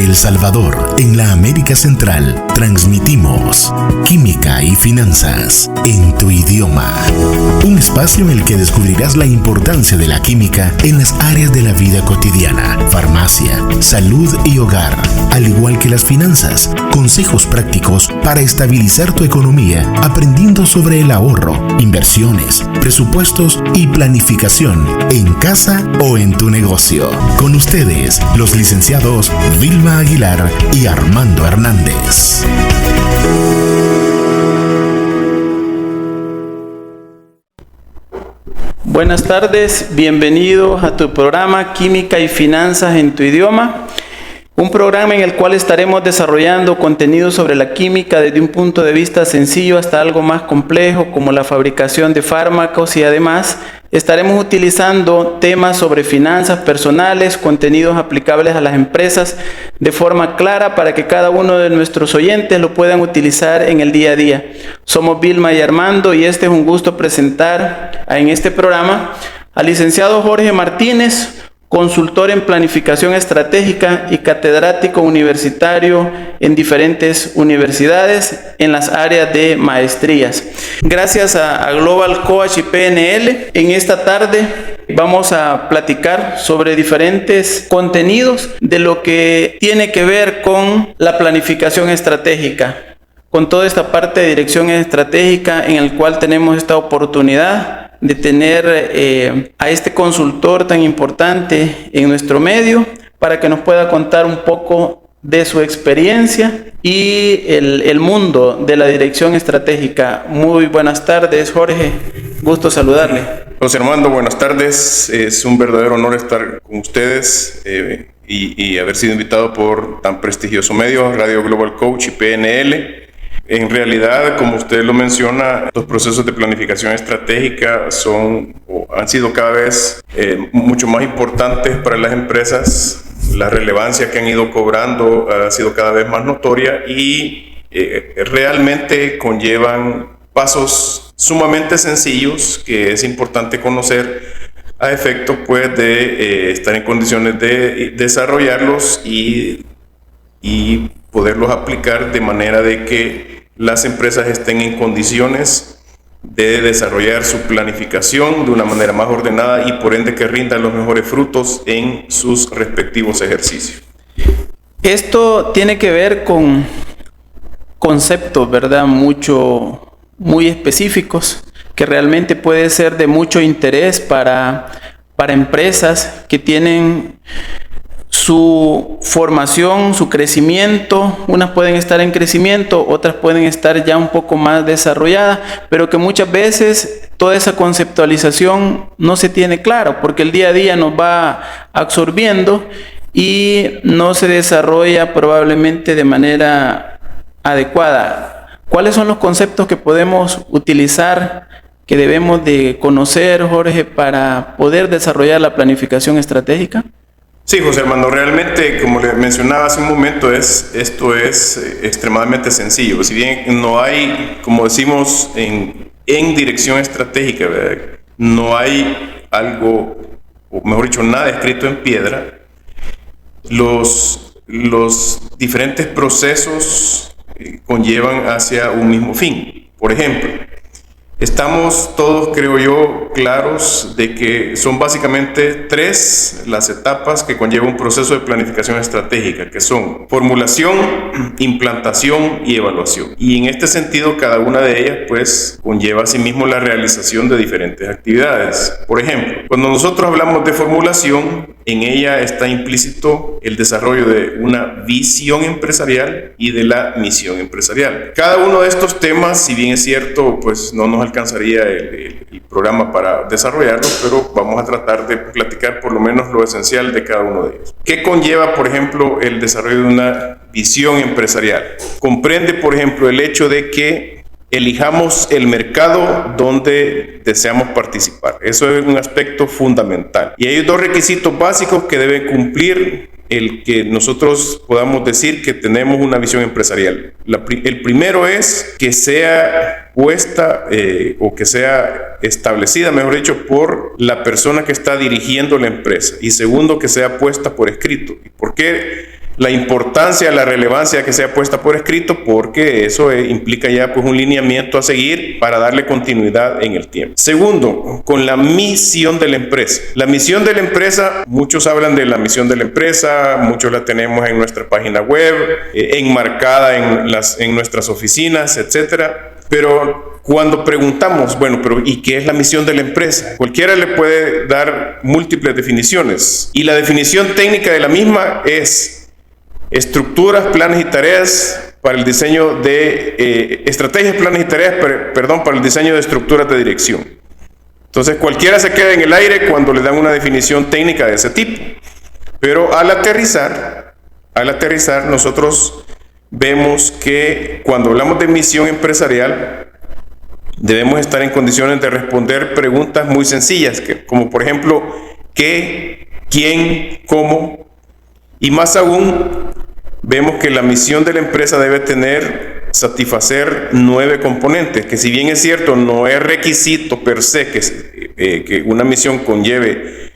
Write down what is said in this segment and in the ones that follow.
El Salvador, en la América Central, transmitimos Química y Finanzas en tu idioma. Un espacio en el que descubrirás la importancia de la química en las áreas de la vida cotidiana, farmacia, salud y hogar, al igual que las finanzas. Consejos prácticos para estabilizar tu economía, aprendiendo sobre el ahorro, inversiones, presupuestos y planificación en casa o en tu negocio. Con ustedes, los licenciados Vilma Aguilar y Armando Hernández. Buenas tardes, bienvenidos a tu programa Química y Finanzas en tu idioma. Un programa en el cual estaremos desarrollando contenido sobre la química desde un punto de vista sencillo hasta algo más complejo como la fabricación de fármacos, y además estaremos utilizando temas sobre finanzas personales, contenidos aplicables a las empresas de forma clara para que cada uno de nuestros oyentes lo puedan utilizar en el día a día. Somos Vilma y Armando y es un gusto presentar en este programa al licenciado Jorge Martínez, consultor en planificación estratégica y catedrático universitario en diferentes universidades en las áreas de maestrías. Gracias a Global Coach y PNL, en esta tarde vamos a platicar sobre diferentes contenidos de lo que tiene que ver con la planificación estratégica, con toda esta parte de dirección estratégica en el cual tenemos esta oportunidad de tener a este consultor tan importante en nuestro medio para que nos pueda contar un poco de su experiencia y el mundo de la dirección estratégica. Muy buenas tardes, Jorge. Gusto saludarle. José Armando, buenas tardes. Es un verdadero honor estar con ustedes y haber sido invitado por tan prestigioso medio, Radio Global Coach y PNL. En realidad, como usted lo menciona, los procesos de planificación estratégica han sido cada vez mucho más importantes para las empresas. La relevancia que han ido cobrando ha sido cada vez más notoria y realmente conllevan pasos sumamente sencillos que es importante conocer a efecto pues, de estar en condiciones de desarrollarlos y poderlos aplicar de manera de que las empresas estén en condiciones de desarrollar su planificación de una manera más ordenada y por ende que rindan los mejores frutos en sus respectivos ejercicios. Esto tiene que ver con conceptos, ¿verdad? Muy específicos que realmente puede ser de mucho interés para empresas que tienen su formación, su crecimiento. Unas pueden estar en crecimiento, otras pueden estar ya un poco más desarrolladas, pero que muchas veces toda esa conceptualización no se tiene claro, porque el día a día nos va absorbiendo y no se desarrolla probablemente de manera adecuada. ¿Cuáles son los conceptos que podemos utilizar, que debemos de conocer, Jorge, para poder desarrollar la planificación estratégica? Sí, José Armando, realmente, como le mencionaba hace un momento, esto es extremadamente sencillo. Si bien no hay, como decimos en dirección estratégica, ¿verdad? No hay algo, o mejor dicho, nada escrito en piedra, los diferentes procesos conllevan hacia un mismo fin. Por ejemplo, estamos todos, creo yo, claros de que son básicamente tres las etapas que conlleva un proceso de planificación estratégica, que son formulación, implantación y evaluación. Y en este sentido, cada una de ellas, pues, conlleva asimismo la realización de diferentes actividades. Por ejemplo, cuando nosotros hablamos de formulación, en ella está implícito el desarrollo de una visión empresarial y de la misión empresarial. Cada uno de estos temas, si bien es cierto, pues no nos alcanzaría el programa para desarrollarlo, pero vamos a tratar de platicar por lo menos lo esencial de cada uno de ellos. ¿Qué conlleva, por ejemplo, el desarrollo de una visión empresarial? Comprende, por ejemplo, el hecho de que elijamos el mercado donde deseamos participar. Eso es un aspecto fundamental. Y hay dos requisitos básicos que debe cumplir el que nosotros podamos decir que tenemos una visión empresarial. El primero es que sea puesta o que sea establecida, mejor dicho, por la persona que está dirigiendo la empresa. Y segundo, que sea puesta por escrito. ¿Y por qué la importancia, la relevancia que sea puesta por escrito, porque eso implica ya pues un lineamiento a seguir para darle continuidad en el tiempo. Segundo, con la misión de la empresa. La misión de la empresa, muchos hablan de la misión de la empresa, muchos la tenemos en nuestra página web, enmarcada en nuestras oficinas, etcétera. Pero cuando preguntamos, bueno, pero ¿y qué es la misión de la empresa? Cualquiera le puede dar múltiples definiciones, y la definición técnica de la misma es estructuras, planes y tareas para el diseño de estrategias, planes y tareas, para el diseño de estructuras de dirección. Entonces cualquiera se queda en el aire cuando le dan una definición técnica de ese tipo. Pero al aterrizar nosotros vemos que cuando hablamos de misión empresarial debemos estar en condiciones de responder preguntas muy sencillas, como por ejemplo, ¿qué? ¿Quién? ¿Cómo? Y más aún, vemos que la misión de la empresa debe satisfacer 9 componentes, que si bien es cierto, no es requisito per se que una misión conlleve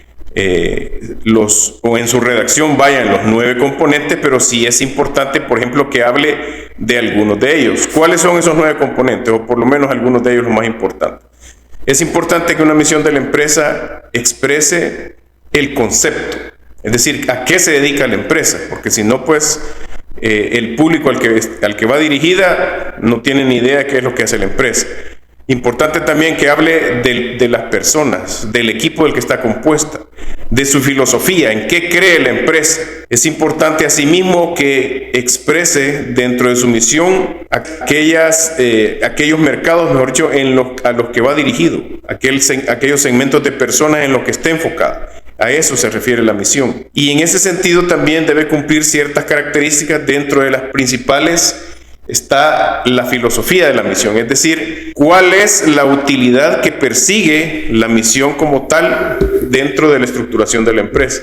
o en su redacción vayan los 9 componentes, pero sí es importante, por ejemplo, que hable de algunos de ellos. ¿Cuáles son esos 9 componentes? O por lo menos algunos de ellos los más importantes. Es importante que una misión de la empresa exprese el concepto. Es decir, ¿a qué se dedica la empresa? Porque si no, pues el público al que va dirigida no tiene ni idea de qué es lo que hace la empresa. Importante también que hable de las personas, del equipo del que está compuesta, de su filosofía, en qué cree la empresa. Es importante asimismo que exprese dentro de su misión aquellos mercados, mejor dicho, a los que va dirigido, aquellos segmentos de personas en los que esté enfocado. A eso se refiere la misión. Y en ese sentido también debe cumplir ciertas características. Dentro de las principales está la filosofía de la misión, es decir, cuál es la utilidad que persigue la misión como tal dentro de la estructuración de la empresa.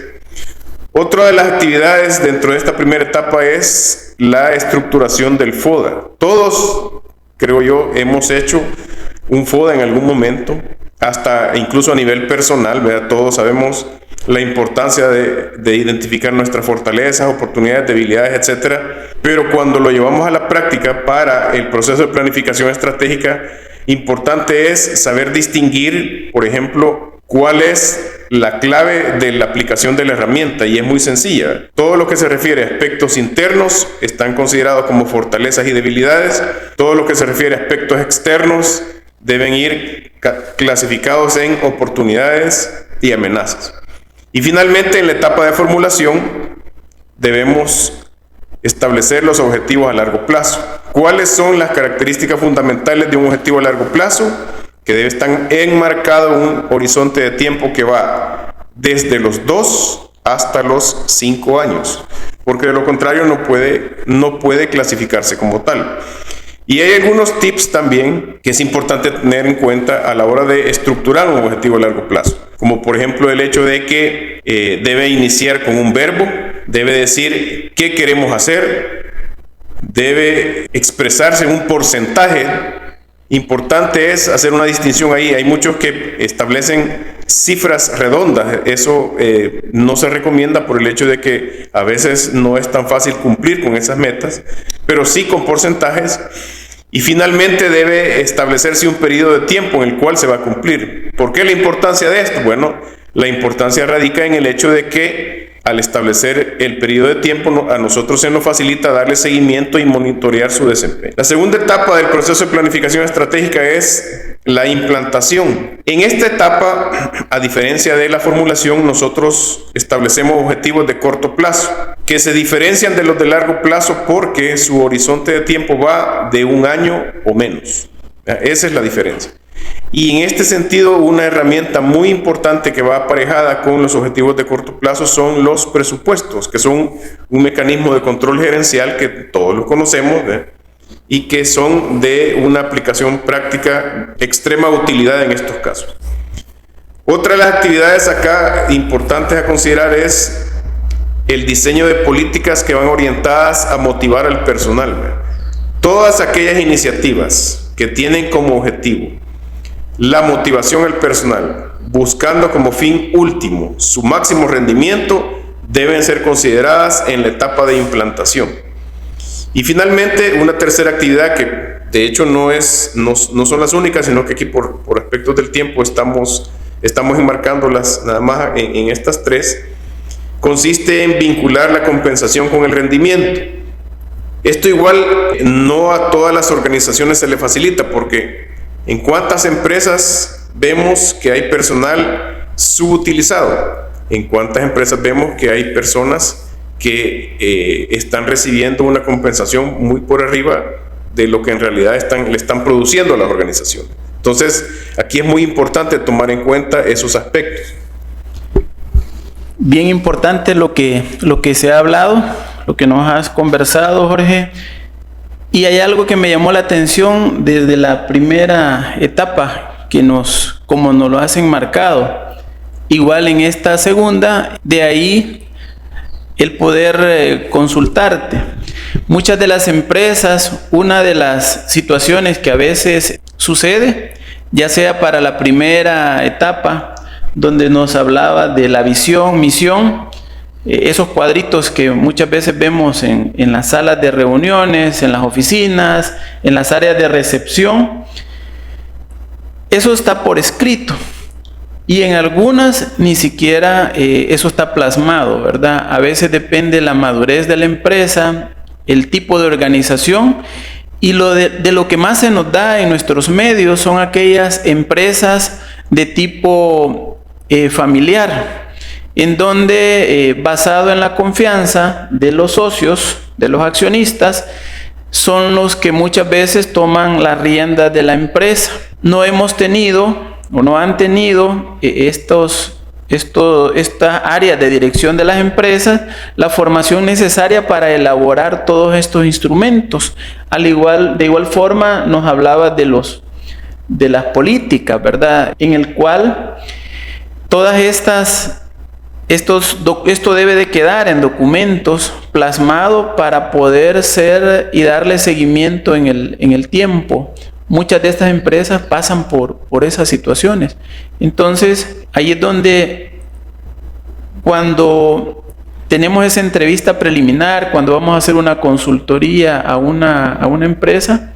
Otra de las actividades dentro de esta primera etapa es la estructuración del FODA. Todos, creo yo, hemos hecho un FODA en algún momento, hasta incluso a nivel personal, ¿verdad? Todos sabemos la importancia de identificar nuestras fortalezas, oportunidades, debilidades, etcétera. Pero cuando lo llevamos a la práctica para el proceso de planificación estratégica, importante es saber distinguir, por ejemplo, cuál es la clave de la aplicación de la herramienta, y es muy sencilla. Todo lo que se refiere a aspectos internos están considerados como fortalezas y debilidades. Todo lo que se refiere a aspectos externos deben ir clasificados en oportunidades y amenazas. Y finalmente, en la etapa de formulación, debemos establecer los objetivos a largo plazo. ¿Cuáles son las características fundamentales de un objetivo a largo plazo? Que debe estar enmarcado en un horizonte de tiempo que va desde los 2 hasta los 5 años, porque de lo contrario no puede clasificarse como tal. Y hay algunos tips también que es importante tener en cuenta a la hora de estructurar un objetivo a largo plazo, como por ejemplo el hecho de que debe iniciar con un verbo, debe decir qué queremos hacer, debe expresarse en un porcentaje. Importante es hacer una distinción ahí. Hay muchos que establecen cifras redondas. Eso no se recomienda por el hecho de que a veces no es tan fácil cumplir con esas metas, pero sí con porcentajes. Y finalmente debe establecerse un periodo de tiempo en el cual se va a cumplir. ¿Por qué la importancia de esto? Bueno, la importancia radica en el hecho de que al establecer el periodo de tiempo a nosotros se nos facilita darle seguimiento y monitorear su desempeño. La segunda etapa del proceso de planificación estratégica es la implantación. En esta etapa, a diferencia de la formulación, nosotros establecemos objetivos de corto plazo que se diferencian de los de largo plazo porque su horizonte de tiempo va de 1 año o menos. Esa es la diferencia. Y en este sentido, una herramienta muy importante que va aparejada con los objetivos de corto plazo son los presupuestos, que son un mecanismo de control gerencial que todos lo conocemos, y que son de una aplicación práctica extrema utilidad en estos casos. Otra de las actividades acá importantes a considerar es el diseño de políticas que van orientadas a motivar al personal. Todas aquellas iniciativas que tienen como objetivo la motivación al personal, buscando como fin último su máximo rendimiento, deben ser consideradas en la etapa de implantación. Y finalmente, una tercera actividad que de hecho no son las únicas, sino que aquí por aspectos del tiempo estamos enmarcándolas nada más en estas tres, consiste en vincular la compensación con el rendimiento. Esto igual no a todas las organizaciones se le facilita, porque en cuántas empresas vemos que hay personal subutilizado, en cuántas empresas vemos que hay personas que están recibiendo una compensación muy por arriba de lo que en realidad le están produciendo a las organizaciones. Entonces, aquí es muy importante tomar en cuenta esos aspectos. Bien importante lo que se ha hablado, lo que nos has conversado, Jorge. Y hay algo que me llamó la atención desde la primera etapa, como nos lo has enmarcado. Igual en esta segunda, de ahí el poder consultarte. Muchas de las empresas, una de las situaciones que a veces sucede, ya sea para la primera etapa, donde nos hablaba de la visión, misión, esos cuadritos que muchas veces vemos en las salas de reuniones, en las oficinas, en las áreas de recepción, eso está por escrito. Y en algunas ni siquiera eso está plasmado, ¿verdad? A veces depende la madurez de la empresa, el tipo de organización, y de lo que más se nos da en nuestros medios son aquellas empresas de tipo familiar, en donde basado en la confianza de los socios, de los accionistas, son los que muchas veces toman la rienda de la empresa. No hemos tenido o no han tenido esta área de dirección de las empresas la formación necesaria para elaborar todos estos instrumentos. De igual forma nos hablaba de las políticas, ¿verdad? En el cual todas esto debe de quedar en documentos plasmado para poder ser y darle seguimiento en el tiempo. Muchas de estas empresas pasan por esas situaciones. Entonces, ahí es donde cuando tenemos esa entrevista preliminar, cuando vamos a hacer una consultoría a una empresa,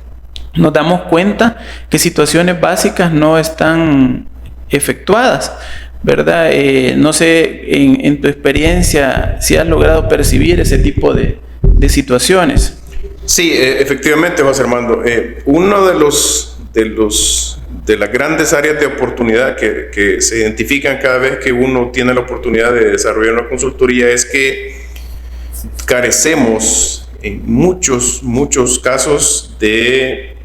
nos damos cuenta que situaciones básicas no están efectuadas, ¿verdad? No sé, en tu experiencia, si has logrado percibir ese tipo de situaciones. Sí, efectivamente, José Armando. Uno de las grandes áreas de oportunidad que se identifican cada vez que uno tiene la oportunidad de desarrollar una consultoría es que carecemos en muchos casos de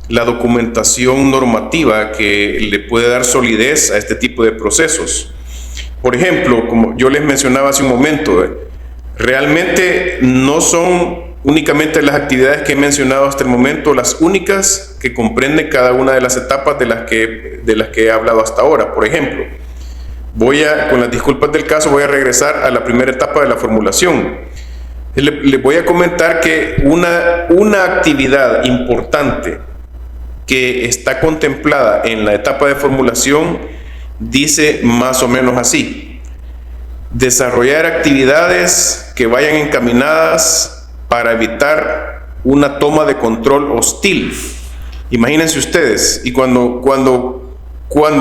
la documentación normativa que le puede dar solidez a este tipo de procesos. Por ejemplo, como yo les mencionaba hace un momento, realmente no son únicamente las actividades que he mencionado hasta el momento las únicas que comprenden cada una de las etapas de las que he hablado hasta ahora. Por ejemplo, con las disculpas del caso, voy a regresar a la primera etapa de la formulación. Les voy a comentar que una actividad importante que está contemplada en la etapa de formulación dice más o menos así: desarrollar actividades que vayan encaminadas para evitar una toma de control hostil. Imagínense ustedes, y cuando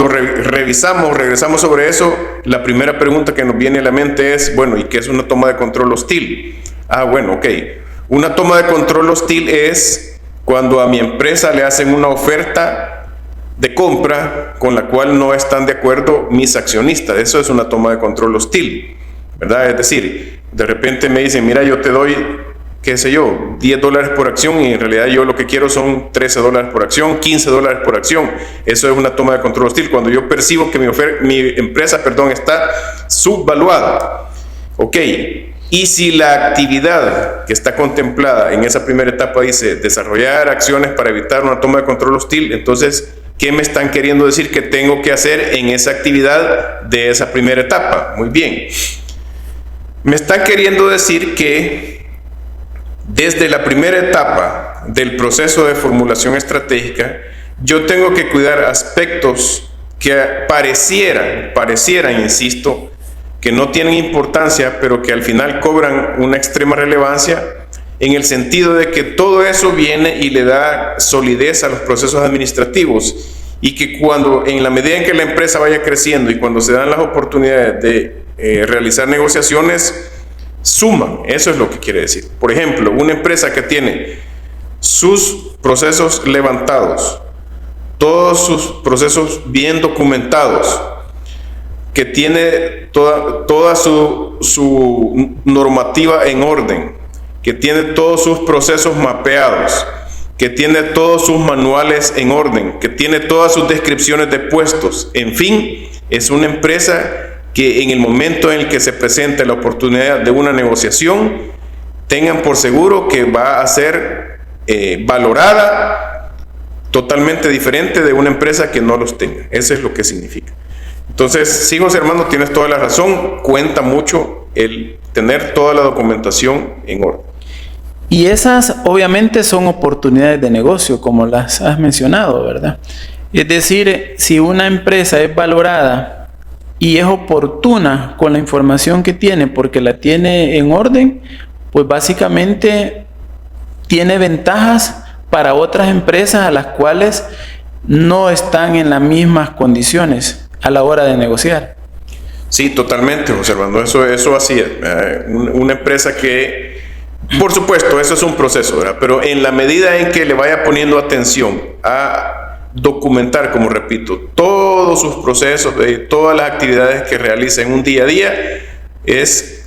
regresamos sobre eso, la primera pregunta que nos viene a la mente es, bueno, ¿y qué es una toma de control hostil? Bueno, ok. Una toma de control hostil es cuando a mi empresa le hacen una oferta de compra con la cual no están de acuerdo mis accionistas. Eso es una toma de control hostil, ¿verdad? Es decir, de repente me dicen, mira, yo te doy, qué sé yo, $10 por acción, y en realidad yo lo que quiero son $13 por acción, $15 por acción. Eso es una toma de control hostil, cuando yo percibo que mi empresa está subvaluada. Ok, y si la actividad que está contemplada en esa primera etapa dice desarrollar acciones para evitar una toma de control hostil, entonces, ¿qué me están queriendo decir que tengo que hacer en esa actividad de esa primera etapa? Muy bien. Me están queriendo decir que desde la primera etapa del proceso de formulación estratégica, yo tengo que cuidar aspectos que parecieran, insisto, que no tienen importancia, pero que al final cobran una extrema relevancia, en el sentido de que todo eso viene y le da solidez a los procesos administrativos, y que cuando, en la medida en que la empresa vaya creciendo y cuando se dan las oportunidades de realizar negociaciones, suman. Eso es lo que quiere decir. Por ejemplo, una empresa que tiene sus procesos levantados, todos sus procesos bien documentados, que tiene toda su normativa en orden, que tiene todos sus procesos mapeados, que tiene todos sus manuales en orden, que tiene todas sus descripciones de puestos, en fin, es una empresa que en el momento en el que se presente la oportunidad de una negociación, tengan por seguro que va a ser valorada totalmente diferente de una empresa que no los tenga. Eso es lo que significa. Entonces, sí, José Armando, tienes toda la razón, cuenta mucho el tener toda la documentación en orden. Y esas obviamente son oportunidades de negocio, como las has mencionado, ¿verdad? Es decir, si una empresa es valorada y es oportuna con la información que tiene porque la tiene en orden, pues básicamente tiene ventajas para otras empresas a las cuales no están en las mismas condiciones a la hora de negociar. Sí, totalmente, José Armando, eso así es. Una empresa que, por supuesto, eso es un proceso, ¿verdad? Pero en la medida en que le vaya poniendo atención a documentar, como repito, todos sus procesos, todas las actividades que realiza en un día a día, es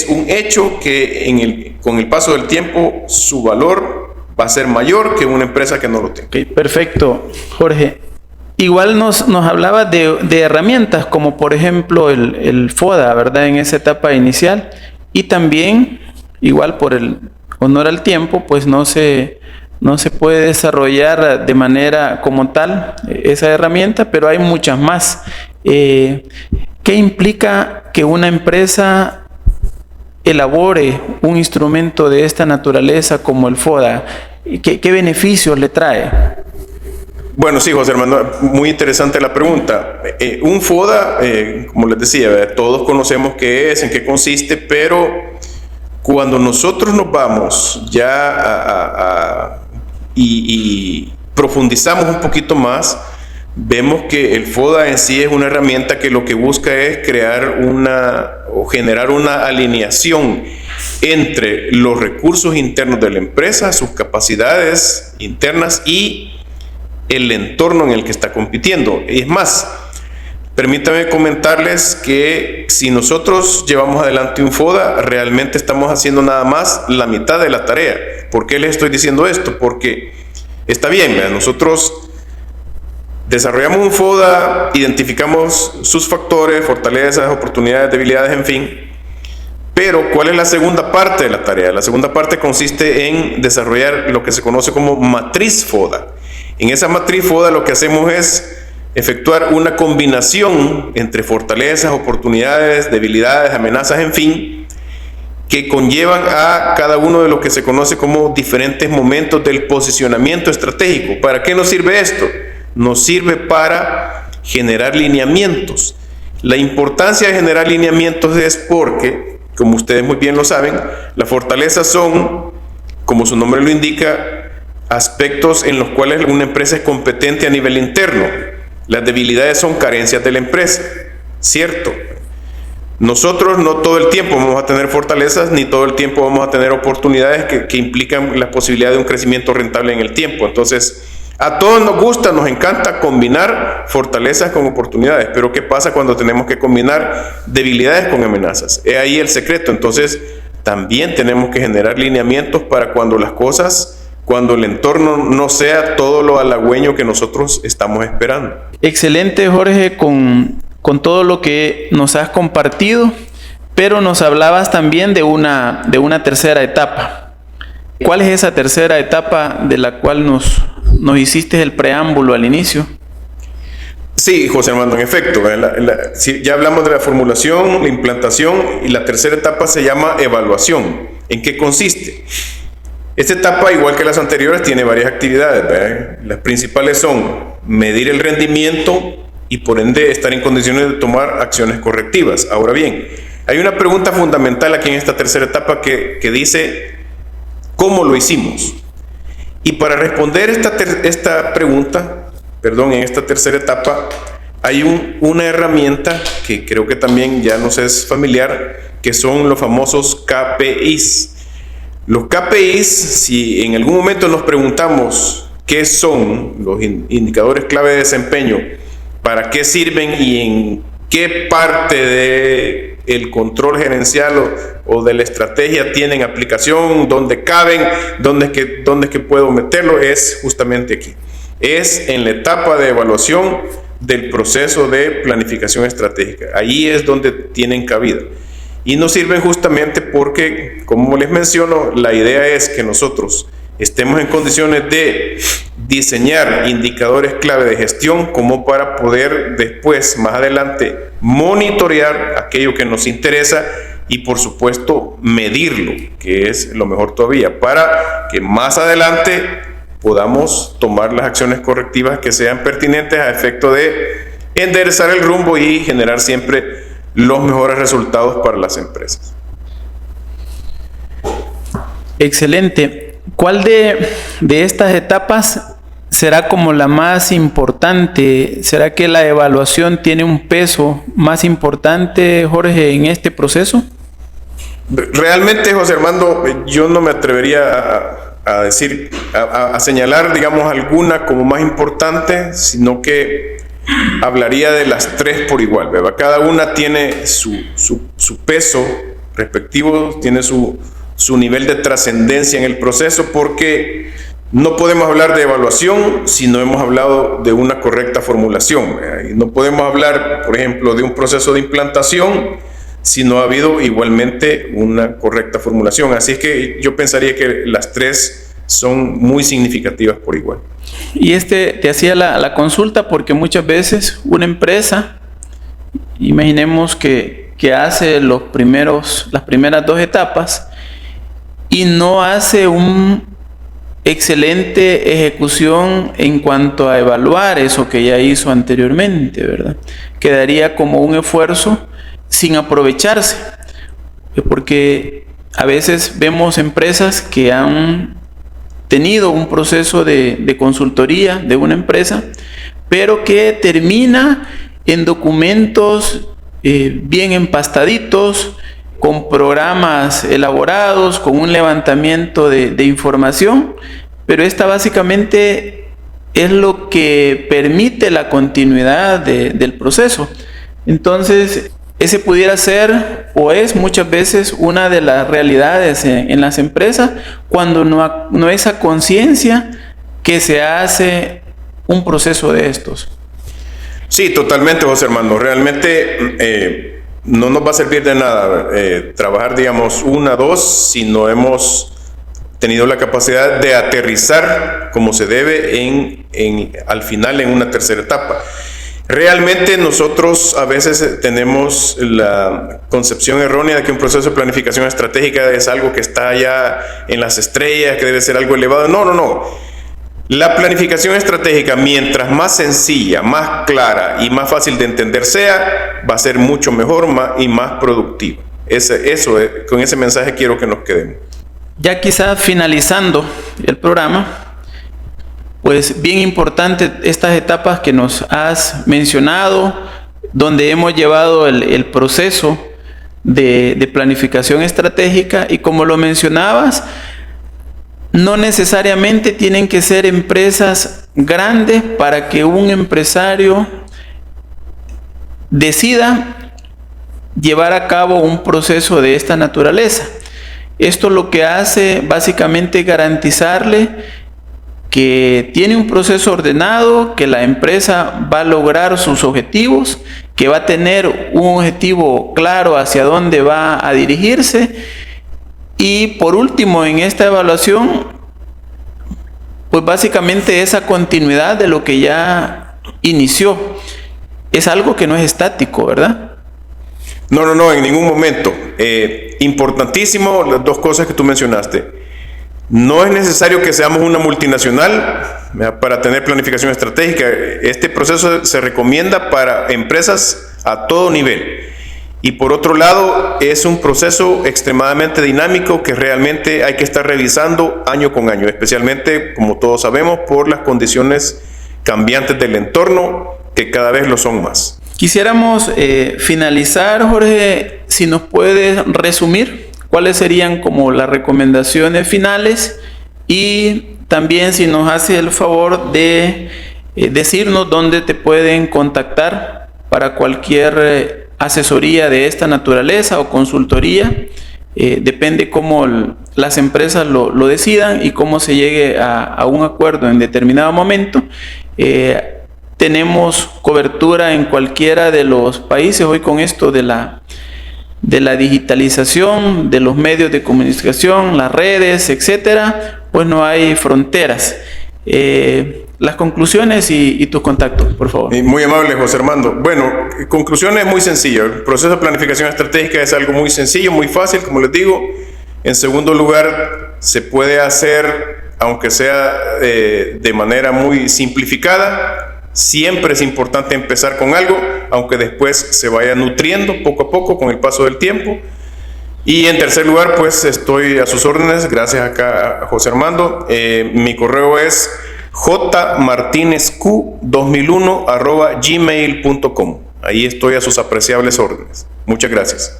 un hecho que con el paso del tiempo su valor va a ser mayor que una empresa que no lo tenga. Okay, perfecto, Jorge. Igual nos hablaba de herramientas como por ejemplo el FODA, ¿verdad? En esa etapa inicial, y también, igual por el honor al tiempo, pues no se puede desarrollar de manera como tal esa herramienta, pero hay muchas más. ¿Qué implica que una empresa elabore un instrumento de esta naturaleza como el FODA? ¿Qué beneficios le trae? Bueno, sí, José Armando, muy interesante la pregunta. Un FODA, como les decía, todos conocemos qué es, en qué consiste, pero cuando nosotros nos vamos ya y profundizamos un poquito más, vemos que el FODA en sí es una herramienta que lo que busca es generar una alineación entre los recursos internos de la empresa, sus capacidades internas y el entorno en el que está compitiendo. Es más, permítanme comentarles que si nosotros llevamos adelante un FODA, realmente estamos haciendo nada más la mitad de la tarea. ¿Por qué les estoy diciendo esto? Porque está bien, ¿verdad? Nosotros desarrollamos un FODA, identificamos sus factores, fortalezas, oportunidades, debilidades, en fin. Pero, ¿cuál es la segunda parte de la tarea? La segunda parte consiste en desarrollar lo que se conoce como matriz FODA. En esa matriz FODA lo que hacemos es efectuar una combinación entre fortalezas, oportunidades, debilidades, amenazas, en fin, que conllevan a cada uno de lo que se conoce como diferentes momentos del posicionamiento estratégico. ¿Para qué nos sirve esto? Nos sirve para generar lineamientos. La importancia de generar lineamientos es porque, como ustedes muy bien lo saben, las fortalezas son, como su nombre lo indica, aspectos en los cuales una empresa es competente a nivel interno. Las debilidades son carencias de la empresa, ¿cierto? Nosotros no todo el tiempo vamos a tener fortalezas, ni todo el tiempo vamos a tener oportunidades que implican la posibilidad de un crecimiento rentable en el tiempo. Entonces, a todos nos gusta, nos encanta combinar fortalezas con oportunidades, pero ¿qué pasa cuando tenemos que combinar debilidades con amenazas? Es ahí el secreto. Entonces, también tenemos que generar lineamientos para cuando el entorno no sea todo lo halagüeño que nosotros estamos esperando. Excelente, Jorge, con todo lo que nos has compartido, pero nos hablabas también de una tercera etapa. ¿Cuál es esa tercera etapa de la cual nos hiciste el preámbulo al inicio? Sí, José Armando, en efecto, ya hablamos de la formulación, la implantación, y la tercera etapa se llama evaluación. ¿En qué consiste? Esta etapa, igual que las anteriores, tiene varias actividades, ¿verdad? Las principales son medir el rendimiento y por ende estar en condiciones de tomar acciones correctivas. Ahora bien, hay una pregunta fundamental aquí en esta tercera etapa que dice, ¿cómo lo hicimos? Y para responder esta pregunta, en esta tercera etapa, hay una herramienta que creo que también ya nos es familiar, que son los famosos KPIs. Los KPIs, si en algún momento nos preguntamos qué son los indicadores clave de desempeño, para qué sirven y en qué parte del control gerencial o de la estrategia tienen aplicación, dónde caben, dónde es que puedo meterlo, es justamente aquí. Es en la etapa de evaluación del proceso de planificación estratégica. Ahí es donde tienen cabida. Y nos sirven justamente porque, como les menciono, la idea es que nosotros estemos en condiciones de diseñar indicadores clave de gestión como para poder después, más adelante, monitorear aquello que nos interesa y, por supuesto, medirlo, que es lo mejor todavía, para que más adelante podamos tomar las acciones correctivas que sean pertinentes a efecto de enderezar el rumbo y generar siempre los mejores resultados para las empresas. Excelente. ¿Cuál de estas etapas será como la más importante? ¿Será que la evaluación tiene un peso más importante, Jorge, en este proceso? Realmente, José Armando, yo no me atrevería a señalar, digamos, alguna como más importante, sino que hablaría de las tres por igual, ¿verdad? Cada una tiene su peso respectivo, tiene su nivel de trascendencia en el proceso, porque no podemos hablar de evaluación si no hemos hablado de una correcta formulación, ¿verdad? Y no podemos hablar, por ejemplo, de un proceso de implantación si no ha habido igualmente una correcta formulación. Así es que yo pensaría que las tres son muy significativas por igual. Y te hacía la consulta porque muchas veces una empresa, imaginemos que hace las primeras dos etapas y no hace una excelente ejecución en cuanto a evaluar eso que ya hizo anteriormente, ¿verdad? Quedaría como un esfuerzo sin aprovecharse, porque a veces vemos empresas que han tenido un proceso de consultoría de una empresa, pero que termina en documentos bien empastaditos, con programas elaborados, con un levantamiento de información, pero esta básicamente es lo que permite la continuidad del proceso. Entonces, ese pudiera ser o es muchas veces una de las realidades en las empresas cuando no hay esa conciencia que se hace un proceso de estos. Sí, totalmente, José Armando. Realmente no nos va a servir de nada trabajar, digamos, 1, 2, si no hemos tenido la capacidad de aterrizar como se debe al final en una tercera etapa. Realmente nosotros a veces tenemos la concepción errónea de que un proceso de planificación estratégica es algo que está ya en las estrellas, que debe ser algo elevado. No. La planificación estratégica, mientras más sencilla, más clara y más fácil de entender sea, va a ser mucho mejor y más productiva. Con ese mensaje quiero que nos quedemos. Ya quizás finalizando el programa, pues bien importante estas etapas que nos has mencionado, donde hemos llevado el proceso de planificación estratégica, y como lo mencionabas, no necesariamente tienen que ser empresas grandes para que un empresario decida llevar a cabo un proceso de esta naturaleza. Esto lo que hace básicamente es garantizarle que tiene un proceso ordenado, que la empresa va a lograr sus objetivos, que va a tener un objetivo claro hacia dónde va a dirigirse. Y por último, en esta evaluación, pues básicamente esa continuidad de lo que ya inició. Es algo que no es estático, ¿verdad? No, en ningún momento. Importantísimo las dos cosas que tú mencionaste. No es necesario que seamos una multinacional para tener planificación estratégica. Este proceso se recomienda para empresas a todo nivel. Y por otro lado, es un proceso extremadamente dinámico que realmente hay que estar revisando año con año, especialmente, como todos sabemos, por las condiciones cambiantes del entorno, que cada vez lo son más. Quisiéramos finalizar, Jorge, si nos puedes resumir cuáles serían como las recomendaciones finales y también si nos hace el favor de decirnos dónde te pueden contactar para cualquier asesoría de esta naturaleza o consultoría. Depende cómo las empresas lo decidan y cómo se llegue a un acuerdo en determinado momento. Tenemos cobertura en cualquiera de los países hoy con esto de la digitalización, de los medios de comunicación, las redes, etcétera, pues no hay fronteras. Las conclusiones y tus contactos, por favor. Muy amable, José Armando. Bueno, conclusiones muy sencillas. El proceso de planificación estratégica es algo muy sencillo, muy fácil, como les digo. En segundo lugar, se puede hacer, aunque sea de manera muy simplificada. Siempre es importante empezar con algo, aunque después se vaya nutriendo poco a poco con el paso del tiempo. Y en tercer lugar, pues estoy a sus órdenes, gracias acá a José Armando. Mi correo es jmartinezq2001@gmail.com. Ahí estoy a sus apreciables órdenes. Muchas gracias.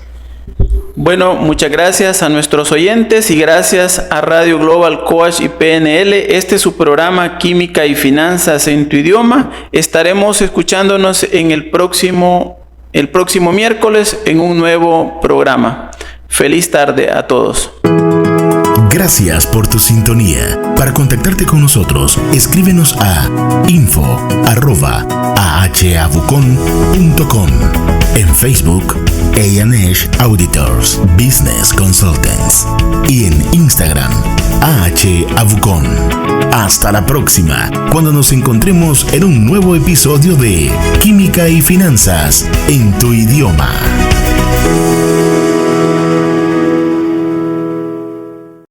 Bueno, muchas gracias a nuestros oyentes y gracias a Radio Global Coach y PNL. Este es su programa Química y Finanzas en tu idioma. Estaremos escuchándonos en el próximo miércoles en un nuevo programa. Feliz tarde a todos. Gracias por tu sintonía. Para contactarte con nosotros, escríbenos a info@ahabucon.com. En Facebook, A&H Auditors Business Consultants. Y en Instagram, AHAbucon. Hasta la próxima, cuando nos encontremos en un nuevo episodio de Química y Finanzas en tu idioma.